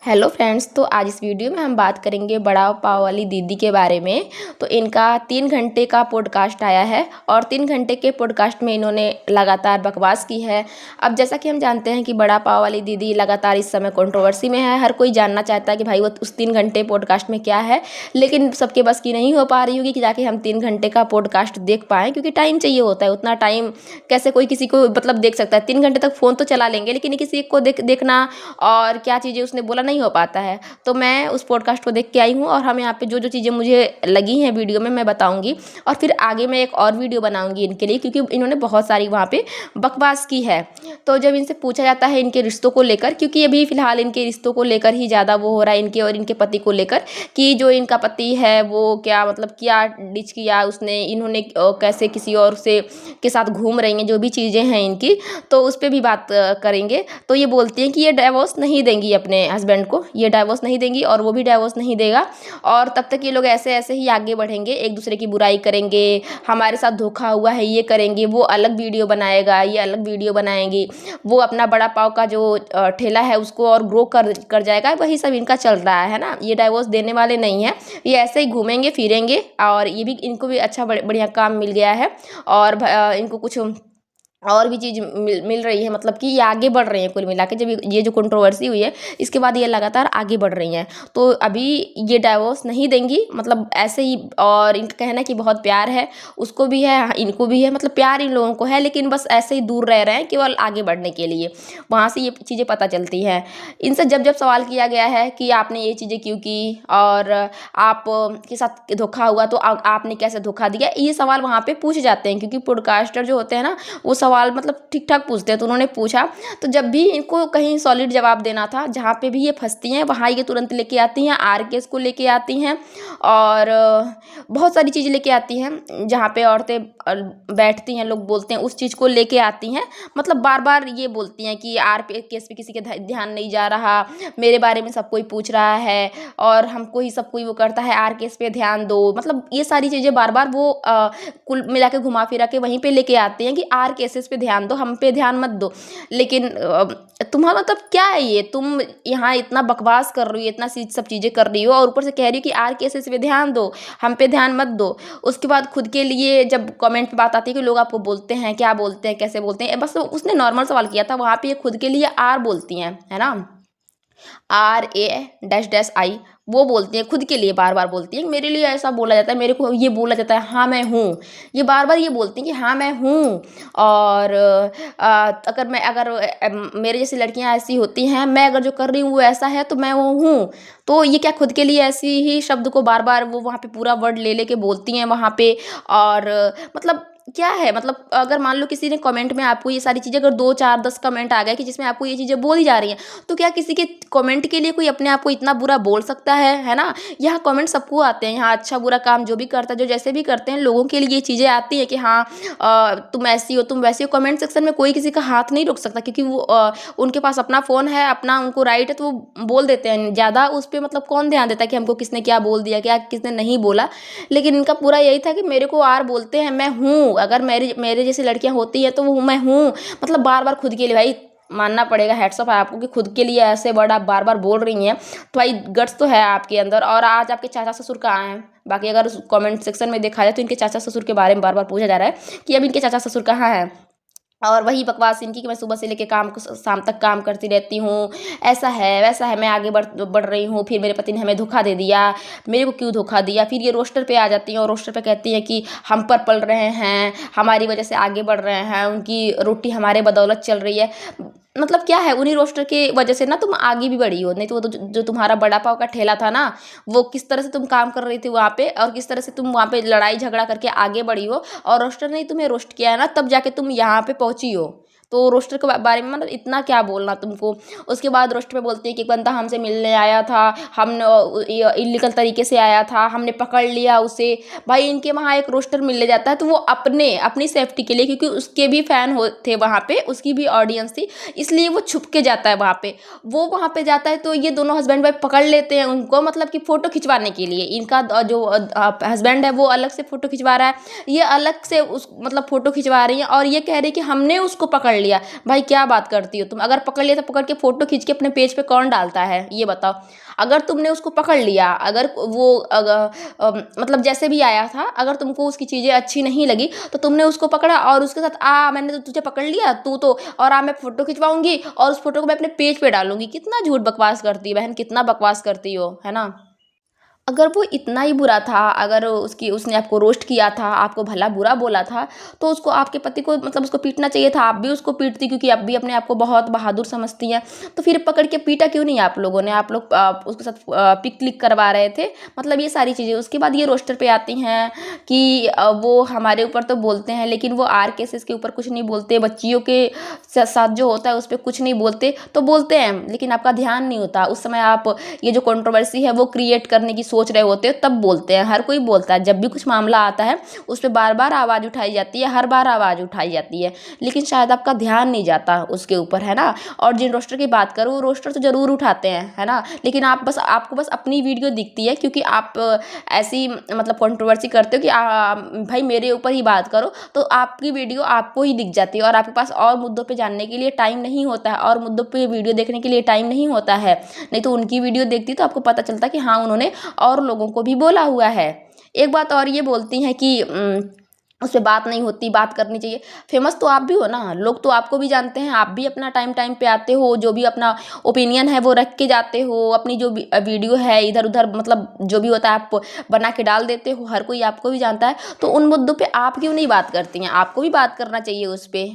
Hello friends, तो आज इस वीडियो में हम बात करेंगे बड़ा पाव वाली दीदी के बारे में। तो इनका 3 घंटे का पॉडकास्ट आया है और 3 घंटे के पॉडकास्ट में इन्होंने लगातार बकवास की है। अब जैसा कि हम जानते हैं कि बड़ा पाव वाली दीदी लगातार इस समय कंट्रोवर्सी में है। हर कोई जानना चाहता है कि भाई वो उस 3 घंटे पॉडकास्ट में क्या है, लेकिन सबके बस की नहीं हो पा रही होगी कि जाके हम 3 घंटे का पॉडकास्ट देख पाएँ, क्योंकि टाइम चाहिए होता है। उतना टाइम कैसे कोई किसी को मतलब देख सकता है? 3 घंटे तक फ़ोन तो चला लेंगे, लेकिन किसी को देखना और क्या चीज़ें उसने बोला नहीं हो पाता है। तो मैं उस पॉडकास्ट को देख के आई हूँ और हम यहाँ पे जो जो चीज़ें मुझे लगी हैं वीडियो में मैं बताऊँगी, और फिर आगे मैं एक और वीडियो बनाऊँगी इनके लिए, क्योंकि इन्होंने बहुत सारी वहाँ पे बकवास की है। तो जब इनसे पूछा जाता है इनके रिश्तों को लेकर, क्योंकि अभी फ़िलहाल इनके रिश्तों को लेकर ही ज़्यादा वो हो रहा है, इनके और इनके पति को लेकर, कि जो इनका पति है वो क्या मतलब क्या डिच किया उसने, इन्होंने कैसे किसी और से के साथ घूम रही हैं, जो भी चीज़ें हैं इनकी, तो उस पर भी बात करेंगे। तो ये बोलती हैं कि ये डाइवोर्स नहीं देंगी अपने हस्बैंड को, ये डाइवोर्स नहीं देंगी और वो भी डाइवोर्स नहीं देगा, और तब तक ये लोग ऐसे ऐसे ही आगे बढ़ेंगे, एक दूसरे की बुराई करेंगे, हमारे साथ धोखा हुआ है ये करेंगे, वो अलग वीडियो बनाएगा, ये अलग वीडियो बनाएंगी, वो अपना बड़ा पाव का जो ठेला है उसको और ग्रो कर जाएगा। वही सब इनका चल रहा है ना। ये डाइवोर्स देने वाले नहीं हैं, ये ऐसे ही घूमेंगे फिरेंगे, और ये भी इनको भी अच्छा बढ़िया काम मिल गया है, और इनको कुछ और भी चीज़ मिल रही है, मतलब कि ये आगे बढ़ रही हैं कुल मिला के। जब ये जो कंट्रोवर्सी हुई है इसके बाद ये लगातार आगे बढ़ रही हैं, तो अभी ये डाइवोर्स नहीं देंगी, मतलब ऐसे ही। और इनका कहना है कि बहुत प्यार है, उसको भी है इनको भी है, मतलब प्यार इन लोगों को है, लेकिन बस ऐसे ही दूर रह रहे हैं केवल आगे बढ़ने के लिए। वहाँ से ये चीज़ें पता चलती हैं। इनसे जब जब सवाल किया गया है कि आपने ये चीज़ें क्यों की, और आप के साथ धोखा हुआ तो आपने कैसे धोखा दिया, ये सवाल वहाँ पे पूछे जाते हैं, क्योंकि पॉडकास्टर जो होते हैं ना वो सवाल मतलब ठीक ठाक पूछते हैं। तो उन्होंने पूछा, तो जब भी इनको कहीं सॉलिड जवाब देना था, जहाँ पे भी ये फंसती हैं वहाँ ये तुरंत लेके आती हैं, आरकेएस को लेके आती हैं, और बहुत सारी चीज़ें लेके आती हैं। जहाँ पे औरतें बैठती हैं, लोग बोलते हैं, उस चीज़ को लेके आती हैं। मतलब बार बार ये बोलती हैं कि आरकेएस पे किसी के ध्यान नहीं जा रहा, मेरे बारे में सब कोई पूछ रहा है, और हमको ही सब कोई वो करता है, आरकेएस पे ध्यान दो। मतलब ये सारी चीज़ें बार बार वो कुल मिला के घुमा फिरा के वहीं पे लेके आते हैं कि आर केसेस पे ध्यान दो, हम पे ध्यान मत दो। लेकिन तुम्हारा मतलब क्या है? ये तुम यहाँ इतना बकवास कर रही हो, इतना सब चीज़ें कर रही हो, और ऊपर से कह रही हो कि आर केसेस पे ध्यान दो, हम पे ध्यान मत दो। उसके बाद खुद के लिए जब कमेंट पे बात आती है कि लोग आपको बोलते हैं, क्या बोलते हैं, कैसे बोलते हैं, बस उसने नॉर्मल सवाल किया था, वहाँ पे ये खुद के लिए आर बोलती हैं, है ना, RA-I, वो बोलती हैं खुद के लिए, बार बार बोलती हैं। मेरे लिए ऐसा बोला जाता है, मेरे को ये बोला जाता है, हाँ मैं हूँ। ये बार बार ये बोलती हैं कि हाँ मैं हूँ। और अगर मेरे जैसी लड़कियाँ ऐसी होती हैं, मैं अगर जो कर रही हूँ वो ऐसा है तो मैं वो हूँ। तो ये क्या खुद के लिए ऐसी ही शब्द को बार बार वो वहाँ पे पूरा वर्ड ले लेके बोलती हैं वहाँ पे। और मतलब क्या है, मतलब अगर मान लो किसी ने कमेंट में आपको ये सारी चीज़ें, अगर 2 4 10 कमेंट आ गए कि जिसमें आपको ये चीज़ें बोली जा रही हैं, तो क्या किसी के कमेंट के लिए कोई अपने आप को इतना बुरा बोल सकता है ना? यहाँ कमेंट सबको आते हैं, यहाँ अच्छा बुरा काम जो भी करता है, जो जैसे भी करते हैं, लोगों के लिए ये चीज़ें आती हैं कि हाँ तुम ऐसी हो, तुम वैसी हो। कमेंट सेक्शन में कोई किसी का हाथ नहीं रोक सकता, क्योंकि वो उनके पास अपना फ़ोन है, अपना उनको राइट है, तो वो बोल देते हैं। ज़्यादा उस पर मतलब कौन ध्यान देता है कि हमको किसने क्या बोल दिया, क्या किसने नहीं बोला। लेकिन इनका पूरा यही था कि मेरे को आर बोलते हैं, मैं हूँ। अगर मेरे जैसी लड़कियाँ होती हैं तो वो मैं हूँ। मतलब बार बार खुद के लिए, भाई मानना पड़ेगा, हैट्स ऑफ है आपको कि खुद के लिए ऐसे वर्ड आप बार बार बोल रही हैं। तो भाई गट्स तो है आपके अंदर। और आज आपके चाचा ससुर कहाँ हैं? बाकी अगर कमेंट सेक्शन में देखा जाए तो इनके चाचा ससुर के बारे में बार बार पूछा जा रहा है कि अब इनके चाचा ससुर कहाँ हैं। और वही बकवास इनकी कि मैं सुबह से लेके शाम तक काम करती रहती हूँ, ऐसा है वैसा है, मैं आगे बढ़ रही हूँ, फिर मेरे पति ने हमें धोखा दे दिया, मेरे को क्यों धोखा दिया। फिर ये रोस्टर पे आ जाती हैं और रोस्टर पे कहती हैं कि हम पर पल रहे हैं, हमारी वजह से आगे बढ़ रहे हैं, उनकी रोटी हमारे बदौलत चल रही है। मतलब क्या है, उन्हीं रोस्टर की वजह से ना तुम आगे भी बढ़ी हो। नहीं तो वो तो जो तुम्हारा बड़ा पाव का ठेला था ना, वो किस तरह से तुम काम कर रही थी वहाँ पे, और किस तरह से तुम वहाँ पे लड़ाई झगड़ा करके आगे बढ़ी हो, और रोस्टर ने तुम्हें रोस्ट किया है ना, तब जाके तुम यहाँ पे पहुँची हो। तो रोस्टर के बारे में मतलब इतना क्या बोलना तुमको। उसके बाद रोस्टर पे बोलती है कि एक बंदा हमसे मिलने आया था, हम इलीगल तरीके से आया था, हमने पकड़ लिया उसे। भाई इनके वहाँ एक रोस्टर मिलने जाता है तो वो अपनी सेफ्टी के लिए, क्योंकि उसके भी फ़ैन हो थे वहाँ पे, उसकी भी ऑडियंस थी, इसलिए वो छुप के जाता है वहाँ पे। वो वहाँ पे जाता है तो ये दोनों हस्बैंड वाइफ पकड़ लेते हैं उनको, मतलब कि फ़ोटो खिंचवाने के लिए। इनका जो हस्बैंड है वो अलग से फ़ोटो खिंचवा रहा है, ये अलग से उस मतलब फ़ोटो खिंचवा रही हैं, और ये कह रही है कि हमने उसको पकड़ लिया। भाई क्या बात करती हो तुम? अगर पकड़ लिया तो पकड़ के फ़ोटो खींच के अपने पेज पे कौन डालता है, ये बताओ? अगर तुमने उसको पकड़ लिया, अगर वो मतलब जैसे भी आया था, अगर तुमको उसकी चीज़ें अच्छी नहीं लगी तो तुमने उसको पकड़ा और उसके साथ मैंने तो तुझे पकड़ लिया, तू तो और मैं फ़ोटो खिंचवाऊँगी और उस फ़ोटो को मैं अपने पेज पे डालूँगी। कितना झूठ बकवास करती है बहन, कितना बकवास करती हो, है ना? अगर वो इतना ही बुरा था, अगर उसने आपको रोस्ट किया था, आपको भला-बुरा बोला था, तो उसको, आपके पति को, मतलब उसको पीटना चाहिए था। आप भी उसको पीटती, क्योंकि आप भी अपने आप को बहुत बहादुर समझती हैं। तो फिर पकड़ के पीटा क्यों नहीं आप लोगों ने? आप लोग उसके साथ पिक क्लिक करवा रहे थे। मतलब ये सारी चीज़ें। उसके बाद ये रोस्टर पे आती हैं कि वो हमारे ऊपर तो बोलते हैं, लेकिन वो आर केसेस के ऊपर कुछ नहीं बोलते, बच्चियों के साथ जो होता है उस पे कुछ नहीं बोलते। तो बोलते हैं, लेकिन आपका ध्यान नहीं होता। उस समय आप ये जो कंट्रोवर्सी है वो क्रिएट करने की सोच रहे होते हो, तब बोलते हैं। हर कोई बोलता है, जब भी कुछ मामला आता है उस पे बार-बार आवाज़ उठाई जाती है, हर बार आवाज़ उठाई जाती है, लेकिन शायद आपका ध्यान नहीं जाता उसके ऊपर, है ना? और जिन रोस्टर की बात करूँ, वो रोस्टर तो ज़रूर उठाते हैं, है ना? लेकिन आपको बस अपनी वीडियो दिखती है, क्योंकि आप ऐसी मतलब कंट्रोवर्सी करते हो कि भाई मेरे ऊपर ही बात करो, तो आपकी वीडियो आपको ही दिख जाती है और आपके पास और मुद्दों पे जानने के लिए टाइम नहीं होता है, और मुद्दों पे वीडियो देखने के लिए टाइम नहीं होता है। नहीं तो उनकी वीडियो देखती तो आपको पता चलता कि हाँ, उन्होंने और लोगों को भी बोला हुआ है। एक बात और ये बोलती हैं कि उस पे बात नहीं होती, बात करनी चाहिए। फेमस तो आप भी हो ना, लोग तो आपको भी जानते हैं, आप भी अपना टाइम टाइम पे आते हो, जो भी अपना ओपिनियन है वो रख के जाते हो, अपनी जो भी वीडियो है इधर-उधर, मतलब जो भी होता है आप बना के डाल देते हो, हर कोई आपको भी जानता है। तो उन मुद्दों पे आप क्यों नहीं बात करती हैं? आपको भी बात करना चाहिए उस पे।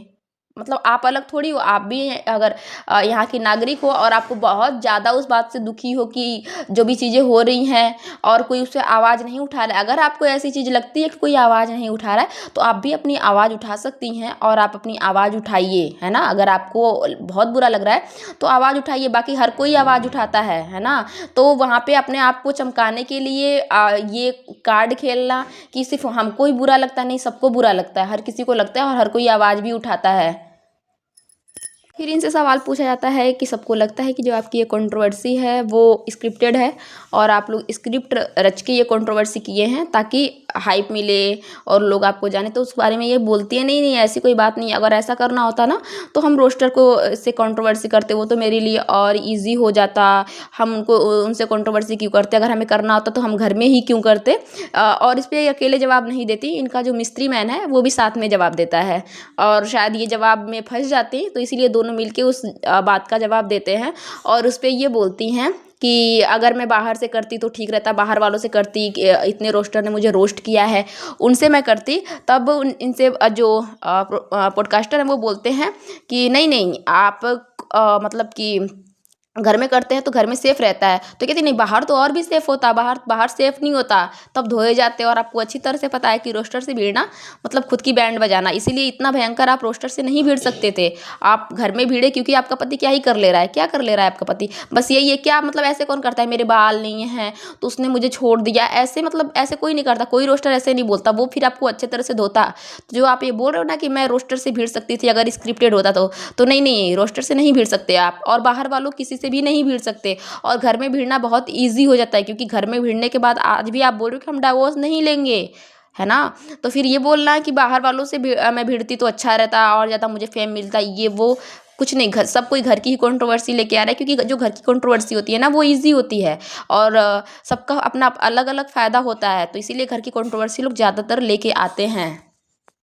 मतलब आप अलग थोड़ी हो, आप भी अगर यहाँ की नागरिक हो और आपको बहुत ज़्यादा उस बात से दुखी हो कि जो भी चीज़ें हो रही हैं और कोई उस पे आवाज़ नहीं उठा रहा है, अगर आपको ऐसी चीज़ लगती है कि कोई आवाज़ नहीं उठा रहा है, तो आप भी अपनी आवाज़ उठा सकती हैं और आप अपनी आवाज़ उठाइए, है ना? अगर आपको बहुत बुरा लग रहा है, तो आवाज़ उठाइए, बाकी हर कोई आवाज़ उठाता है ना? तो वहाँ पे अपने आप को चमकाने के लिए ये कार्ड खेलना कि सिर्फ़ हमको ही बुरा लगता है, नहीं, सबको बुरा लगता है, हर किसी को लगता है और हर कोई आवाज़ भी उठाता है। फिर इनसे सवाल पूछा जाता है कि सबको लगता है कि जो आपकी ये कंट्रोवर्सी है वो स्क्रिप्टेड है और आप लोग स्क्रिप्ट रच के ये कंट्रोवर्सी किए हैं ताकि हाइप मिले और लोग आपको जाने, तो उस बारे में ये बोलती है नहीं नहीं ऐसी कोई बात नहीं है। अगर ऐसा करना होता ना तो हम रोस्टर को से कंट्रोवर्सी करते, वो तो मेरे लिए और इजी हो जाता। हम उनको उनसे कंट्रोवर्सी क्यों करते? अगर हमें करना होता तो हम घर में ही क्यों करते? और इस पर अकेले जवाब नहीं देती, इनका जो मिस्ट्री मैन है वो भी साथ में जवाब देता है और शायद ये जवाब में फंस जाती, तो इसीलिए दोनों मिलके उस बात का जवाब देते हैं और उस पे ये बोलती हैं कि अगर मैं बाहर से करती तो ठीक रहता, बाहर वालों से करती, इतने रोस्टर ने मुझे रोस्ट किया है उनसे मैं करती, तब इनसे जो पॉडकास्टर हैं वो बोलते हैं कि नहीं नहीं आप मतलब कि घर में करते हैं तो घर में सेफ रहता है, तो कहती नहीं बाहर तो और भी सेफ होता, बाहर बाहर सेफ नहीं होता, तब धोए जाते। और आपको अच्छी तरह से पता है कि रोस्टर से भिड़ना मतलब खुद की बैंड बजाना, इसीलिए इतना भयंकर आप रोस्टर से नहीं भिड़ सकते थे। आप घर में भिड़े क्योंकि आपका पति क्या ही कर ले रहा है, क्या कर ले रहा है आपका पति? बस यही है क्या? मतलब ऐसे कौन करता है, मेरे बाल नहीं हैं तो उसने मुझे छोड़ दिया, ऐसे मतलब ऐसे कोई नहीं करता, कोई रोस्टर ऐसे नहीं बोलता, वो फिर आपको अच्छे तरह से धोता। तो जो आप ये बोल रहे हो ना कि मैं रोस्टर से भिड़ सकती थी अगर स्क्रिप्टेड होता तो नहीं नहीं, रोस्टर से नहीं भिड़ सकते आप और बाहर वालों किसी से भी नहीं भिड़ सकते। और घर में भिड़ना बहुत ईज़ी हो जाता है, क्योंकि घर में भिड़ने के बाद आज भी आप बोल रहे हो कि हम डिवोर्स नहीं लेंगे, है ना? तो फिर ये बोलना कि बाहर वालों से मैं भिड़ती तो अच्छा रहता और ज़्यादा मुझे फेम मिलता, ये वो कुछ नहीं। घर सब कोई घर की ही कंट्रोवर्सी लेके आ रहा है, क्योंकि जो घर की कंट्रोवर्सी होती है ना वो ईज़ी होती है और सबका अपना अलग-अलग फ़ायदा होता है, तो इसीलिए घर की कंट्रोवर्सी लोग ज़्यादातर लेके आते हैं।